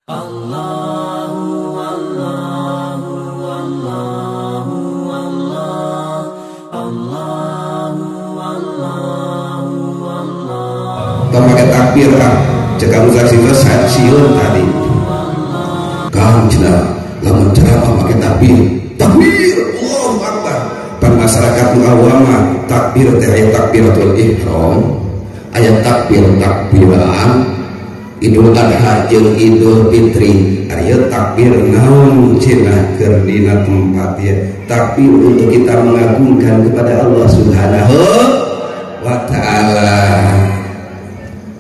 Allahu Allahu Allahu Allah Allahu Allahu Allah. Pakai takbir kan, cekal saksi sieun tadi. Kang cenah lamun ceramah pakai takbir, takbir Allahu Akbar. Pan masyarakat awam takbir teh aya takbiratul ihram, aya takbir takbiran Idul Adha jeung Idul Fitri. Aya takbir naon cenah keur dina tempat ya. Takbir untuk kita mengagungkan kepada Allah Subhanahu wa taala.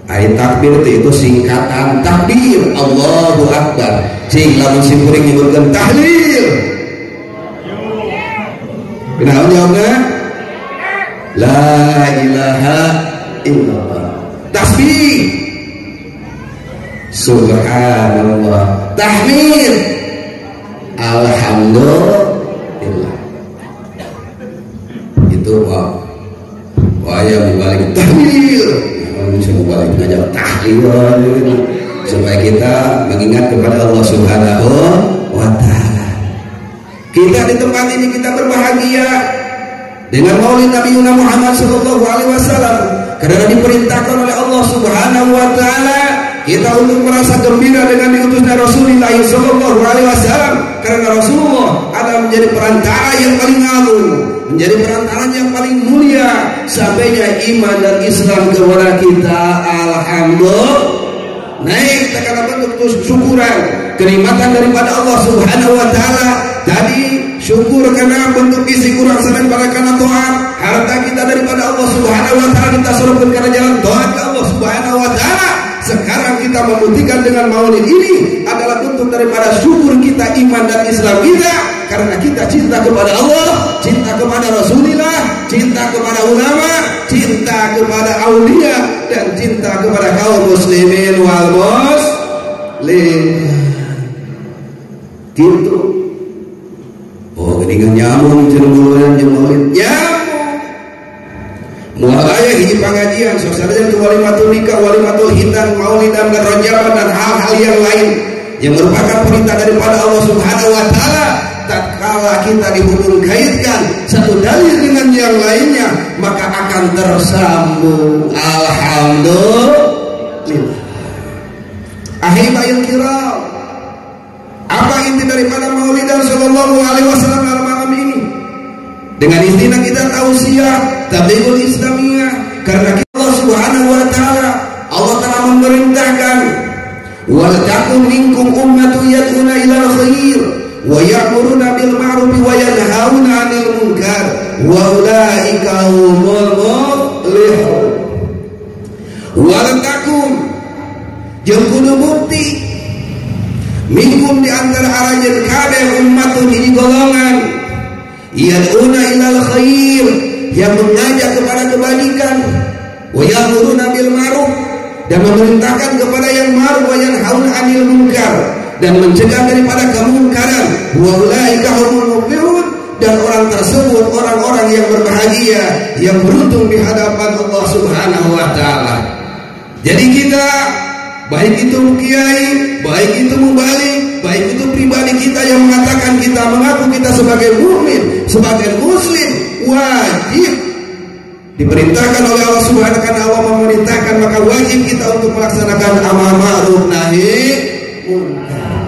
Aya takbir itu singkatan takbir Allahu Akbar. Cing lamun simkuring nyebutkeun tahlil. Kunaon jawabna? La ilaha illallah. Tasbih Subhanallah. Tahmid Alhamdulillah. Itu ya mubalik tahmid. Bisa mubalik ngajak tahlil supaya kita mengingat kepada Allah Subhanahu wa taala. Kita di tempat ini kita berbahagia dengan Maulid Nabi Muhammad sallallahu alaihi wasallam karena diperintahkan oleh Allah Subhanahu wa taala kita untuk merasa gembira dengan diutusnya Rasulullah sallallahu alaihi wasallam karena Rasulullah adalah menjadi perantara yang paling agung, menjadi perantara yang paling mulia sampainya iman dan Islam kepada kita. Alhamdulillah, naik karena bentuk syukuran kenikmatan daripada Allah Subhanahu wa taala. Tadi syukur karena bentuk isi kurang senang pada karena taat, harta kita daripada Allah Subhanahu wa taala kita serahkan karena jalan taat ke Allah Subhanahu wa taala. Sekarang kita membuktikan dengan maulid ini adalah bentuk daripada syukur kita, iman dan Islam kita karena kita cinta kepada Allah, cinta kepada Rasulullah, cinta kepada ulama, cinta kepada aulia dan cinta kepada kaum muslimin wal muslim. Gitu. Oh, geuningan nyamung jeung buluran jeung maulid nyamung. Mual aya hiji pengajian sosialisasi ke walimatul nikah, walimatul hitan, maulidan dan rojaban dan hal-hal yang lain yang merupakan perintah daripada Allah Subhanahu wa taala. Tatkala kita dihubung kaitkan satu dalil dengan yang lainnya maka akan tersambung. Alhamdulillah. Ahibatul kiram, apa inti daripada maulidan sallallahu alaihi wasallam malam ini? Dengan istilah kita tausiah tablighul islamiyah karena Allah Subhanahu wa taala Allah telah memerintahkan wal takum minkum ummatun yad'una ilal khair wa ya'muruna bil ma'ruf wa yanhauna 'anil munkar wa ulaika humul muflihun. Wal takum jeung kudu bukti minkum di antara arajeun kabeh ummatun hiji golongan yad'una ilal khair yang mengajak kepada kebaikan, wa ya'muruna bil ma'ruf dan memerintahkan kepada yang ma'ruf, wa yanhauna 'anil munkar dan mencegah daripada kemungkaran. Wa ulaika humul muflihun dan orang tersebut orang-orang yang berbahagia, yang beruntung di hadapan Allah Subhanahu wa taala. Jadi kita baik itu kiai, baik itu mubalik, baik itu pribadi kita yang mengatakan kita mengaku kita sebagai mukmin, sebagai muslim, wajib diperintahkan oleh Allah Subhanahu wa taala. Allah memerintahkan maka wajib kita untuk melaksanakan amar ma'ruf nahi munkar.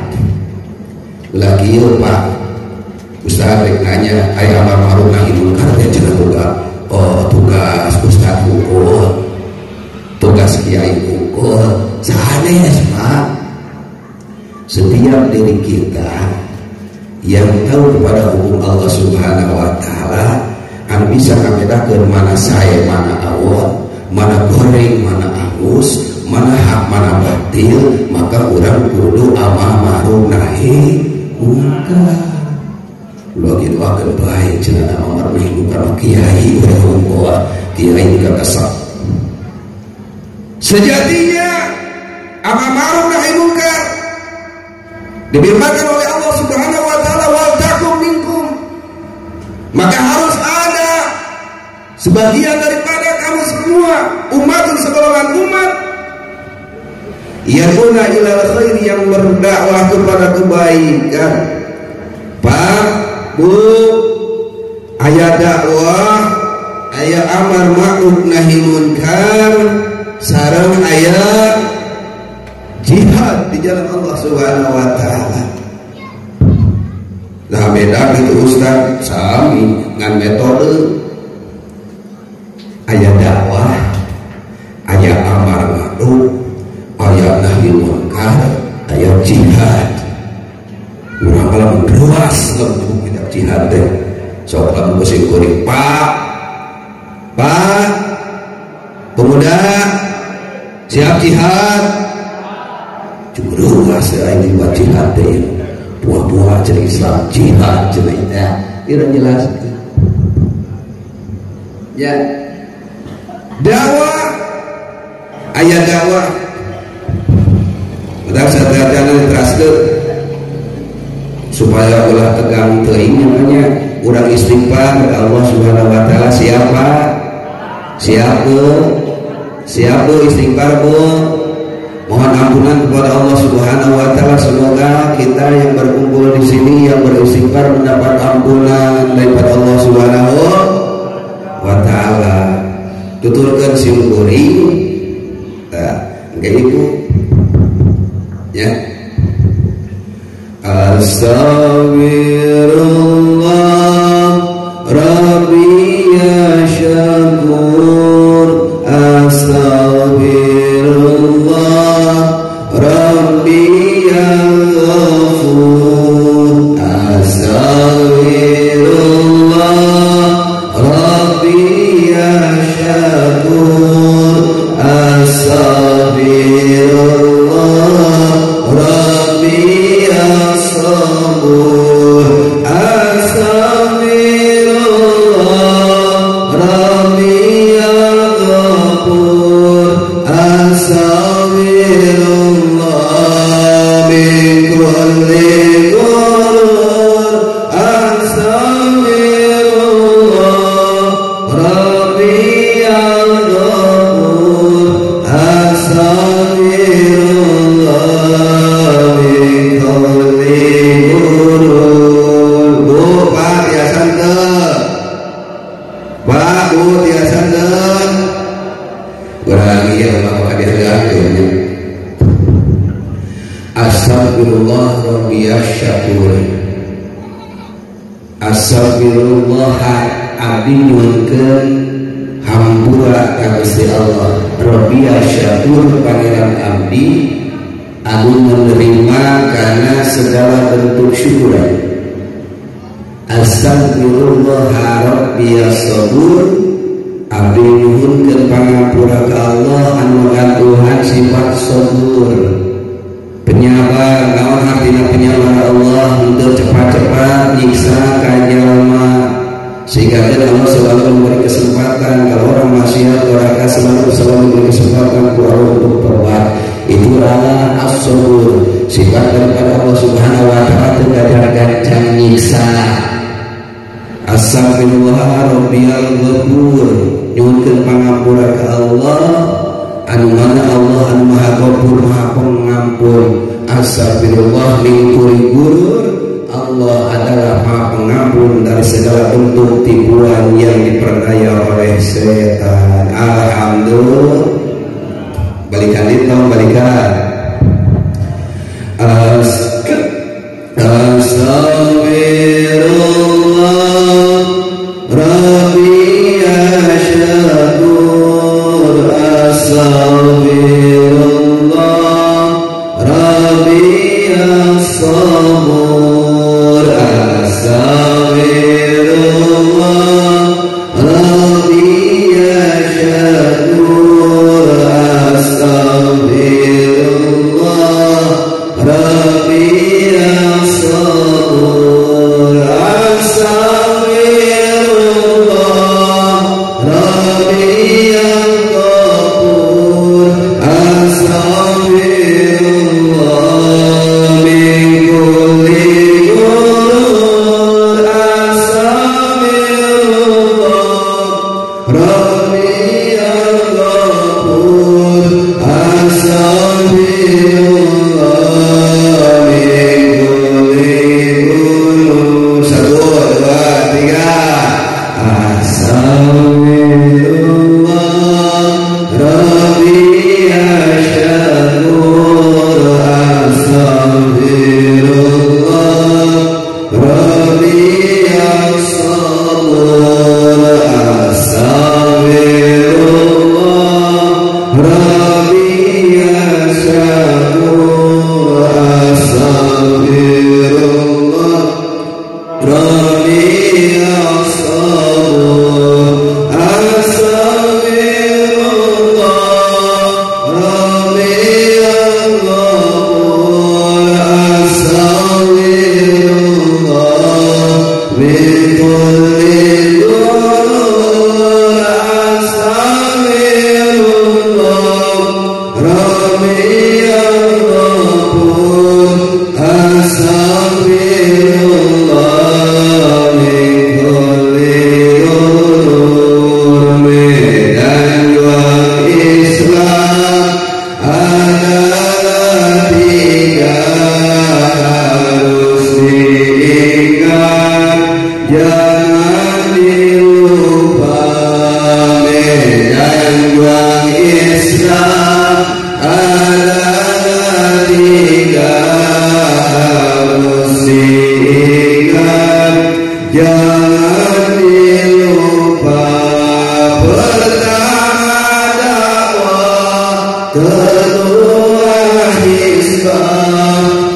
Lagi Pak Ustaz rek nanya aya amar ma'ruf nahi munkar teh cenah boga tugas Ustaz hukum, tugas kiai hukum. Sanes Pak, setiap diri kita yang tahu kepada hukum Allah Subhanahu wa taala kan bisa membedakan mana saya, mana awal, mana goreng, mana angus, mana hak, mana batil, maka orang kudu amar ma'ruf nahi munkar. Lagi doakeun bae cenah amar nahi munkar kiai urang hukum kiai kakasap. Sejatinya amar ma'ruf nahi munkar dibirmankan oleh Allah Subhanahu wa taala wal takum minkum, maka harus ada sebagian daripada kamu semua umat segolongan umat yad'una ilal khair yang berdakwah kepada kebaikan. Pak, Bu, aya dakwah, aya amar ma'ruf nahi munkar, sareng aya jihad di jalan Allah Subhanahu wa taala. Nah beda gitu Ustaz, sami ngan metode. Aya dakwah, aya amar ma'ruf, aya nahi munkar, aya jihad. Urang lamun luas leumpuk kita jihad teh. Sok lamun geus kuring Pak, pemuda siap jihad. Cukup luas aing buat jihad teh. Buah-buah jadi Islam jihad cerita ira jelas ya. Dakwah aya dakwah udah sadayana diteraskeun supaya ulah tegang teuing namanya urang istighfar kepada Allah Subhanahu wa taala. Siapa istighfar Bu, mohon ampunan kepada Allah Subhanahu wa taala. Semoga kita yang berkumpul di sini yang beristighfar mendapat ampunan daripada Allah Subhanahu wa taala. Tuturkeun simkuring. Nah, kayak itu. Ya. Astaghfirullah Rabbi ya syakur. Astaghfirullah Rabbi ya ghafur. Astaghfirullah Rabbi ya syakur. Astaghfirullah Rabbi ya sabur. Astaghfirullah Rabbi ya ghafur. Astaghfirullah min kulli ghurur. Astaghfirullah Rabbi ya ghafur. Astaghfirullah min kulli ghurur. Bu, Pak, tiasan teu. Pak, Bu, tiasan teu. Urang ieu mah dihargakeun. Astagfirullah Rabbi syakur. Astagfirullah abdi nyuwunkeun hampura ka Gusti Allah. Rabbi syakur pangeran abdi anu menerima karena segala bentuk syukuran. Astagfirullah Rabbi sabur. Abdi nyuhunkeun pangampura ka Allah anu ngatuhan sifat sabur. Penyabar, naon artina penyabar Allah untuk cepat-cepat nyiksa ka jalma. Sehingga Allah selalu memberi kesempatan kalau orang maksiat neraka selalu memberi kesempatan untuk Allah untuk tobat. Itulah as-sabur, sifat daripada Allah Subhanahu wa taala terkadang nyiksa. Astagfirullah Rabbiyal Ghafur, nyuwunkeun pangampura ka Allah anu mana Allah anu Maha Ghafur Maha Pengampun. Astagfirullah min kulli ghurur, Allah adalah Maha Pengampun dari segala bentuk tipuan yang diperdaya oleh setan. Alhamdulillah. Balikan itu, balikan. Astagfirullah Rabbi syakur. Astagfirullah Rabbi sabur. Astagfirullah Rabbi syakur. Astagfirullah Rabbi sabur. Astagfirullah Rabbi ghafur. Astagfirullah min kulli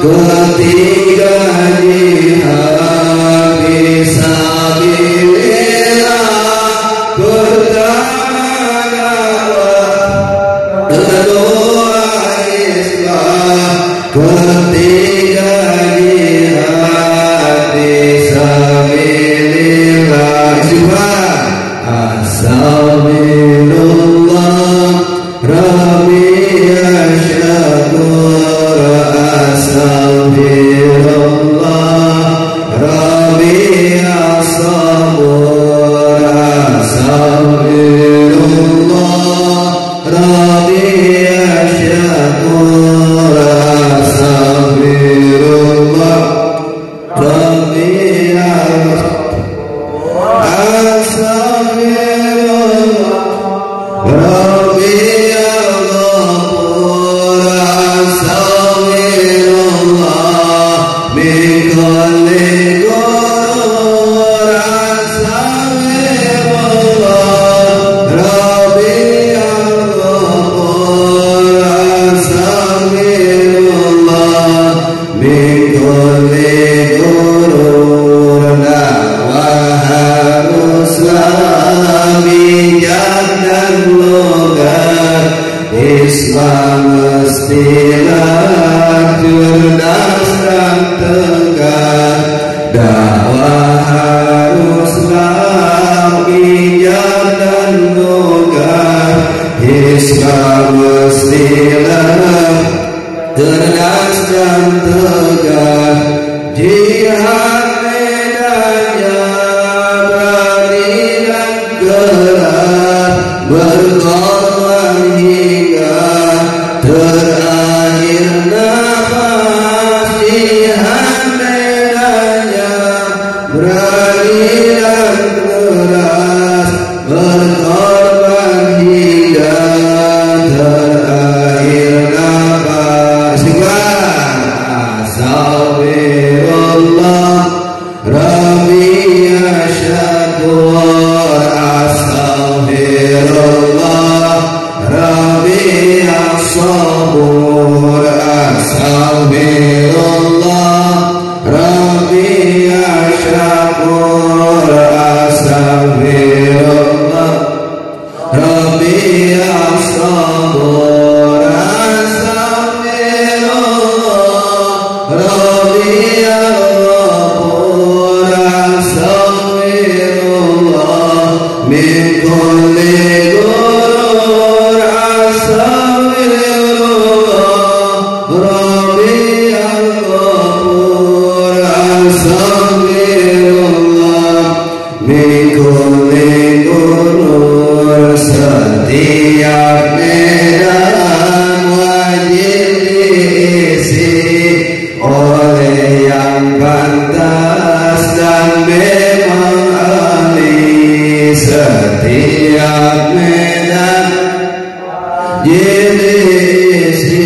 ketika jihad fisabilillah, pertama dakwah kedua Islam, ketika jihad fisabilillah. Astagfirullah Rabbi asyakur, astagfirullah Rabbi asabur, astagfirullah Rabbi asyakur, astagfirullah Rabbi Islam mestilah cerdas dan tegar, dakwah haruslah bijak dan longgar. Islam mestilah cerdas dan tegar, jihad medannya berani dan keras, berkorban hingga terakhir nafas. Jihad medannya berani dan keras, berkorban hingga terakhir nafas. Astagfirullah Rabbi asyakur, astagfirullah Rabbi as-sabur, astagfirullah Rabbi asyakur, astagfirullah Rabbi as-sabur, astagfirullah Rabbi al-ghafur, astagfirullah min kulli ghurur, astagfirullah Rabbi al-ghafur, astagfirullah min kulli ghurur. Setiap medan wajib diisi oleh yang pantas dan memang ahli. Setiap medan diisi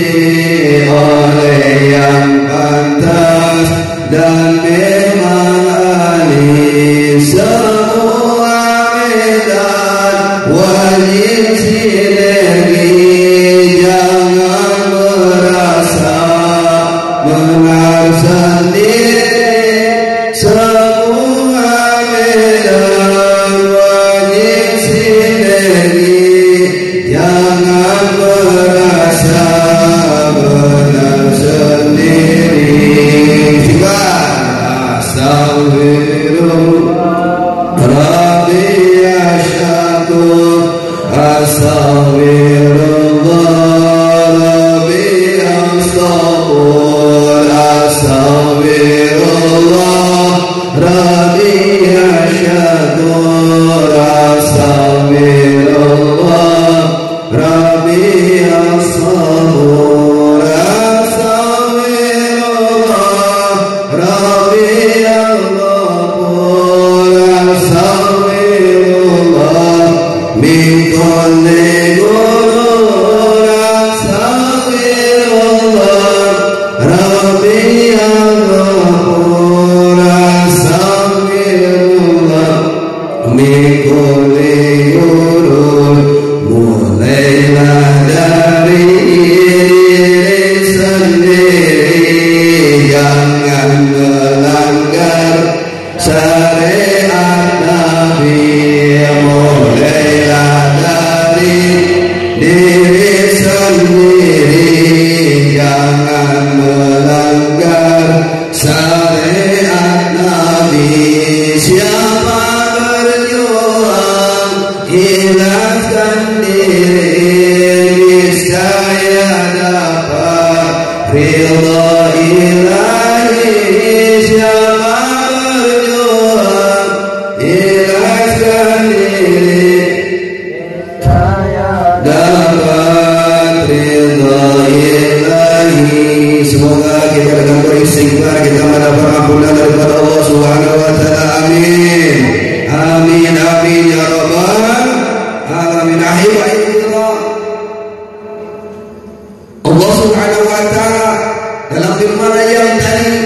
oleh yang pantas dan memang ahli. Semua medan wajib sinergi, jangan merasa menang sendiri. Semua medan wajib sinergi, jangan merasa menang sendiri. Astagfirullah Rabbi asyakur, astagfirullah Rabbi as-sabur, astagfirullah ridha ilahi, siapa berjuang ikhlaskan diri dapat ridha ilahi. Semoga kita dengan beristighfar kita mendapat ampunan daripada Allah Subhanahu wa taala. Amin. Amin amin ya rabbal alamin. Allah Subhanahu wa taala dalam firman yang tadi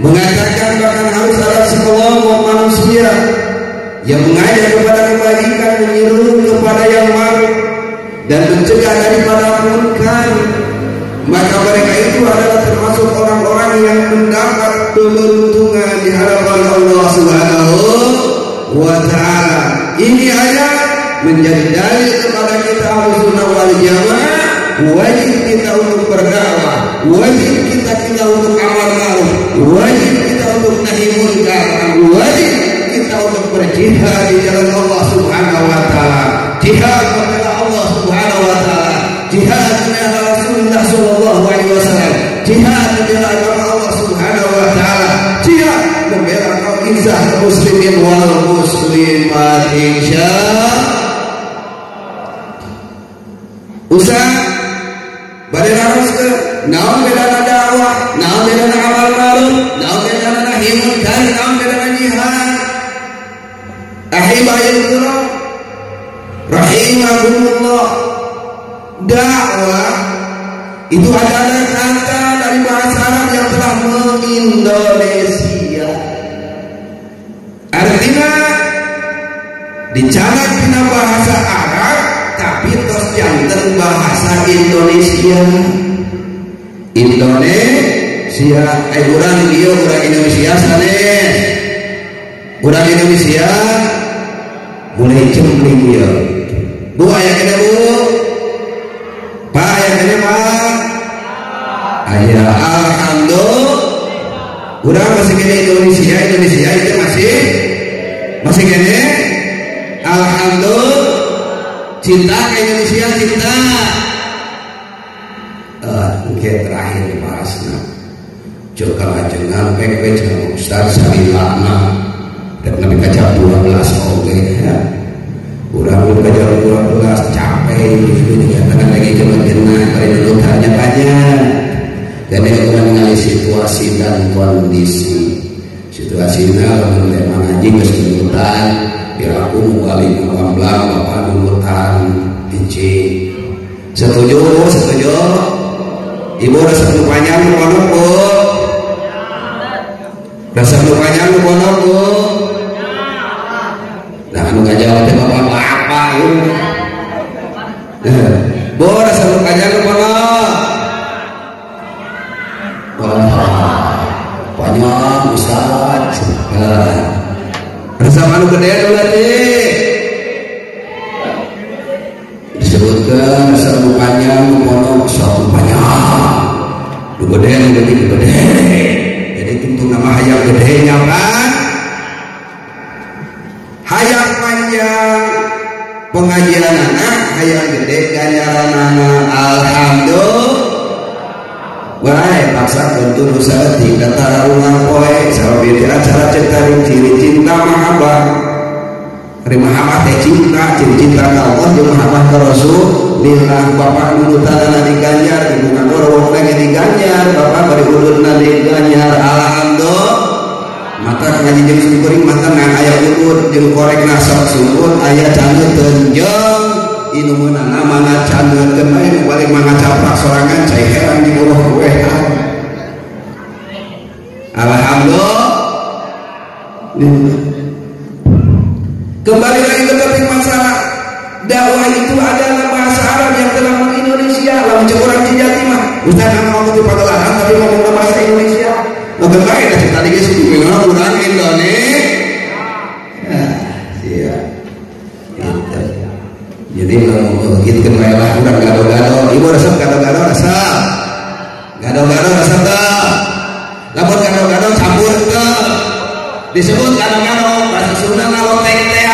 mengatakan bahkan harus ada sekelompok manusia yang mengajak kepada kebajikan, menyeru kepada yang baik dan mencegah daripada munkar, maka mereka itu adalah termasuk orang-orang yang mendapat keberuntungan di hadapan Allah Subhanahu wa taala. Ini ayat menjadi dalil kepada kita Ahlussunnah wal Jamaah, wajib kita untuk berdakwah, wajib kita untuk amal ma'ruf, wajib kita untuk nahi munkar, wajib kita untuk berjihad di jalan Allah Subhanahu wa taala. Jihad kepada Allah Subhanahu wa taala, jihad kepada Rasulullah sallallahu alaihi wasallam, jihad di jalan agama Allah Subhanahu wa taala, jihad membela kaum izzah muslimin wal muslimat insyaallah. Usah badai harus ke naon bedana dakwah, naon bedana amal ma'ruf, naon bedana nahi munkar, naon bedana jihad. Ahibahillah rahimahumullah, dakwah itu adalah kata dari bahasa Arab yang telah mengindonesia. Artinya dicatat dina bahasa Arab tapi tos janten bahasa Indonesia. Indonesia, urang dia urang Indonesia sanes. Urang Indonesia mulai cempling dia. Bu aya kene bu. Pak aya kene Pak. Aya alhamdulillah. Urang masih kene Indonesia itu masih kene. Alhamdulillah. Cinta ke Indonesia, cinta. Mungkin terakhir dibahasnya. Joka ngajengan pek sama Ustaz Sabilana dan nabi kaca 12 oke ya. Urang udah kaca 12 capek gitu nyatakan lagi jenah bari dulu tanya-tanya. Dan urang ngali situasi dan kondisi. Situasina lamun teh ngaji geus nurutan aku balik ngamblang bapak nurutan hiji. Setuju? Ibu rasa nu panjang nu pondok bu? Rasa nu panjang nu pondok bu? Nah anu ngajawab teh bapak-bapak bu rasa nu panjang nu pondok? Panjang Ustaz. Rasa manu gede berarti disebutkan rasa nu panjang nu pondok satu panjang nu gede jadi tentu nama hayang gedenya kan hayang panjang pengajian anak hayang gede ganjaran anak. Alhamdulillah. Wae paksa bentuk usaha tingkat tarungan poe sabiti acara cetaring ciri cinta mahabbah. Ari mahabbah teh cinta, ciri cinta ka Allah jeung mahabbah ka Rasulullah. Bapak nurutana diganjar, ibu ngador wong lagi diganjar, bapak bari udutna diganjar. Alhamdulillah. Mata ngaji jeung sumkuring mata ngan aya udut jeung korek nasab sumkur aya candeut teunjang. Inu meunana mana candeutkeun bae nu balik mangga caprak sorangan cai heran di bawah kuehan. Alhamdulillah. Kembali lagi ke topik masalah dakwah itu adalah bahasa Arab yang telah mengindonesia. Lamun cek urang Cijati mah Ustaz ngomong di Pagelaran tapi ngomong bahasa Indonesia. Maka bae da tadi geus dipingguna urang Indonesia. Iya. Jadi kalau gitu kan baiklah udah gado-gado. Ibu resep gado-gado resep. Gado-gado resep tuh. Lapor gado-gado campur tuh. Disebut gado-gado bahasa Sunda ngaloteng teh.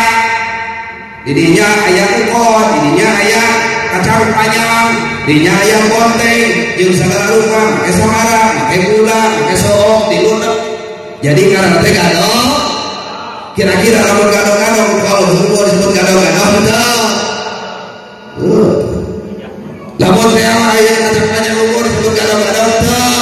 Didinya aya ukot, didinya aya kacang panjang, didinya aya bonteng, jeung sagala rupa, make samara, make gula, make sook, dilunep. Jadi karena teh gado. Kira-kira lamun gado-gado kalau heueuh disebut gado-gado betul. Lamun teh aya ngacepanya heueuh disebut gado-gado betul.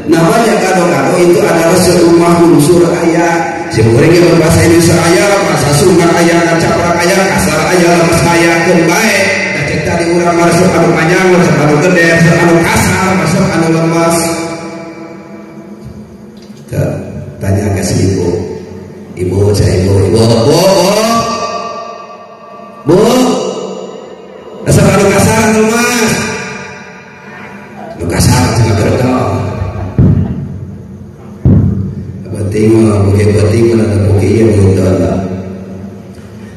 Namanya gado-gado itu adalah serumah unsur aya. Simureng yang berbahasa Indonesia aya, bahasa Sunda aya, ngacaprak aya, kasar aya, lemes aya, keun bae. Da cek tadi urang masuk anu panjang, masuk anu gede, masuk anu kasar, masuk anu lemes. Tanya ke si ibu, saya ibu, bu, dasar anu kasar anu lemes. Anu kasar cenah beredol. Penting menanam yang berdoa.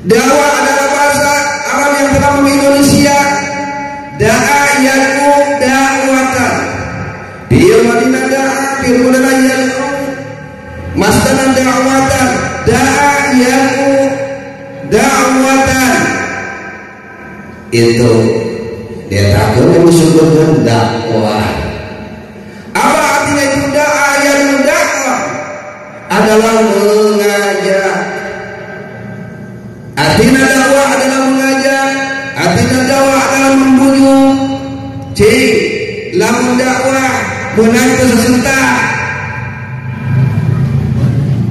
Dakwah adalah bahasa Arab yang pertama di Indonesia. Da'a yaku da'watan. Bil Madinah da'a, bil Madinah yaku. Masdaran da'watan. Da'a yaku da'watan. Itu dia takut disebutkan dakwah. Apa artinya itu da'a yaku dakwah? Adalah mengajak. Artinya dakwah adalah mengajak. Artinya dakwah adalah membujuk. Cik, lamun dakwah benar itu sesentak.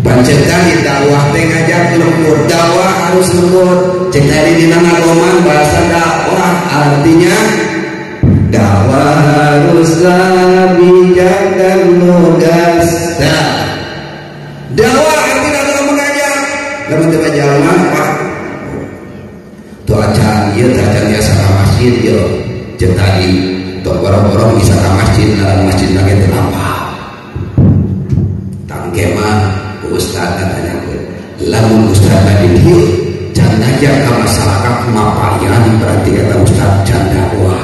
Pancen kali dakwah teh ngajak lembur. Dakwah harus lembur. Cek hari dina ngagoman bahasa dakwah artinya dakwah haruslah bijak dan lugas. Dakwah artinya adalah mengajak. Lamun teu jalma Pak. Tu acan ieu teh acan biasa ka masjid ieu. Ceuk tadi tok borong-borong bisa ka masjid, ngaran masjid lagi teh apa? Tangke mah ustaz tanyakeun. Lamun ustaz tadi dieu can ngajak ka masyarakat mapayan berarti kata ustaz can dakwah.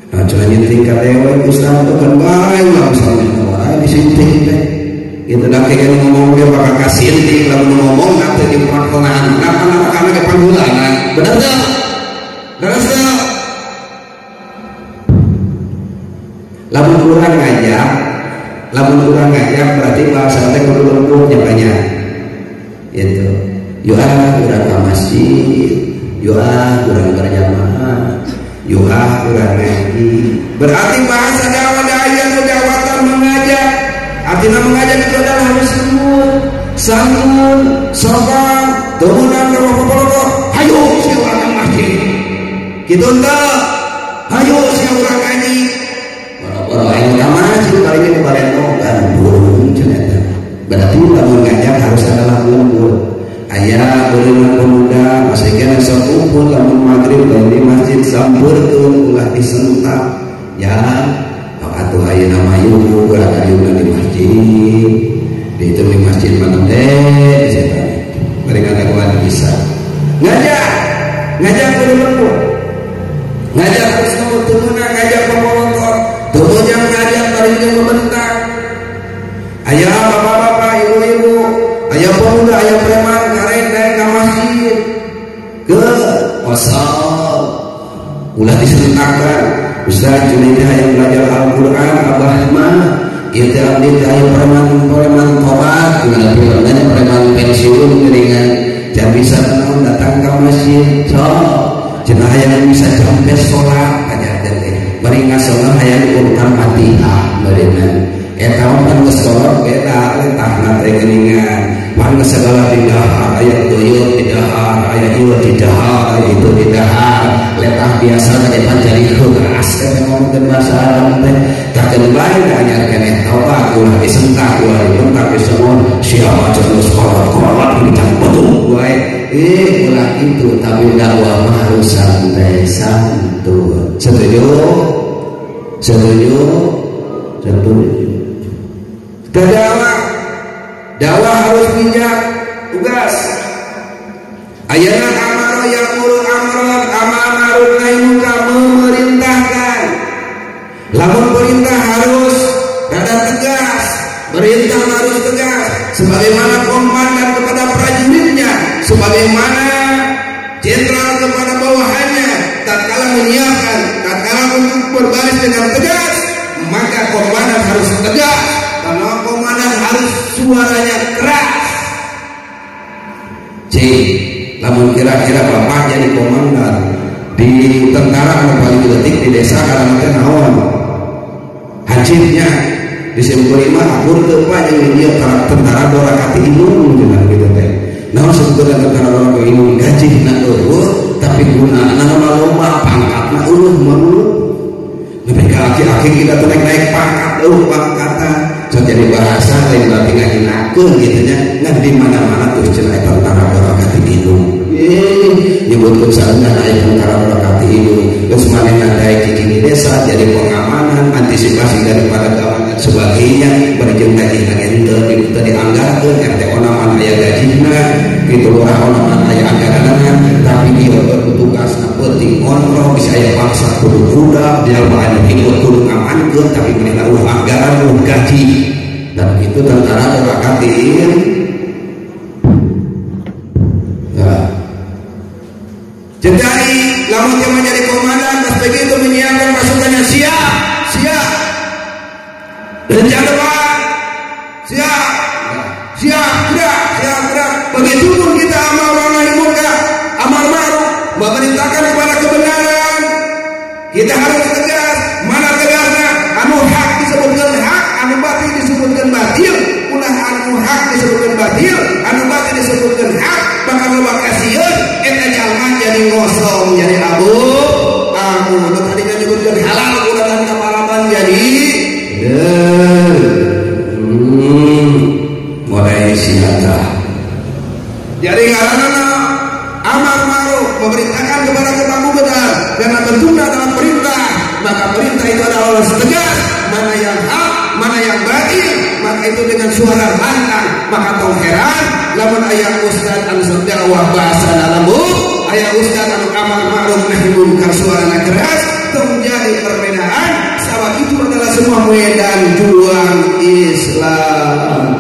Nah, cenah nyinting ka dewe ustaz teh kan bae lah misalnya disinting teh. Itu dah kayak ngomong dia bakal kasih inti lalu ngomong nanti di pertengahan karena ke panggulangan benar tak? Benar tak? Lamun kurang ngajak berarti bahasa teh kudu lembutnya banyak. Itu yuah kurang ke masjid, yuah kurang berjamaah, yuah kurang ngaji. Berarti bahasa dakwah da'watan mengajak. Artinya mengajak itu adalah harus sambut, sopan, tumunan berapa-apa. Hayo saya orang ke masjid. Gitu enggak? Hayo saya orang ngaji. Orang-orang yang ke masjid kali ini kemarin kan burung ceneta. Berarti lamun ngajak harus adalah lembur. Ayah boleh pemuda masih kena sekumpul lamun maghrib di masjid sampurkeun ulah disentak. Ya. Atau ayo nama yuku berada di masjid di itu di masjid mana deh saya mereka kawan bisa ngajak berlembut ngajak terus kamu temunan ngajak pemolontor temu jangan ngajak dari yang membentak. Ayah bapak-bapak ibu-ibu ayah pemuda ayah preman karek naik ke masjid ke wasal ulah disentakkan. Ustaz Junaidah yang belajar Al-Quran Abah mah ieu teh abdi teh aya preman tobat nanya preman pensiun geuningan can bisa naon datang ka masjid sok cenah aya bisa jampe salat kajakeun teh bari ngasolat aya urutan Fatihah beureunan eta mah pan geus salat beda letahna teh geuningan pan segala bid'ah aya tuyul bid'ah aya ieu bid'ah aya itu bid'ah letah biasa teh pancari keras kan ngomongkeun bahasa Arab teh takeun bae ngajarkeun taubat ulah disentak ulah dibentak disebut siapa terus kolot dican betul bae ulah itu tapi dakwah mah harus santai santun. Setuju? Dakwah harus bijak tugas. Ayana amaro yaqulu amran amanarun nahi munkar memerintahkan. Lamun perintah harus rada tegas, perintah harus tegas sebagaimana komandan kepada prajuritnya, sebagaimana jenderal kepada bawahannya tatkala menyiapkan untuk berbaris dengan tegas, maka komandan harus tegas, karena komandan harus suaranya keras. Namun kira-kira bapak jadi komandan di tentara anu paling detik di desa karena teh naon hajibnya disebut mah akur teu pa jeung dia tentara dorakati indung cenah kitu teh. Naon sebutna tentara dorakati indung gajihna eueuh tapi gunana lomba pangkatna eueuh mah lebih ke aki-aki kita tuh naik pangkat pangkatan so jadi bahasa lain berarti ngahinakeun gitu nya ngan di mana-mana tuh cenah tentara dorakati indung nyebutkeun sareng aya tentara dorakati indung geus manehna daek di desa jadi pengamanan antisipasi daripada keamanan sebagainya berjeung gaji ente itu dianggarkeun RT onaman aya gajina kitu lurah onaman aya anggaranna tapi dia bertugasna penting kontrol bisa aya paksa kudu budak dia bahan ikut kudu ngamankeun tapi menina anggaran gaji dan itu tentara dorakatin ya jadi lamun dia menjadi komandan pas begitu menyiapkan pasukannya siap rencana depan siap gerak begitu pun kita amal ma'ruf memerintahkan kepada kebenaran kita harus tegas. Mana tegasnya? Anu hak disebutkan hak, anu batil disebutkan batil, ulah anu hak disebutkan batil, anu batil disebutkan hak, bakal loba kasieun eta jalma jadi ngosong jadi abu tadi kan disebutkan halal ulah kapalaban jadi mulai siapa jadi ngaranna amar ma'ruf memerintahkan kepada ketamu benar karena bentuknya adalah perintah maka perintah itu adalah tegas mana yang hak mana yang batil maka itu dengan suara lantang maka tong heran lamun aya ustaz anu dakwah bahasa lembut aya ustaz anu amar ma'ruf nahi munkar suarana keras tong jadi perbedaan sabab itu adalah semua medan juang Islam.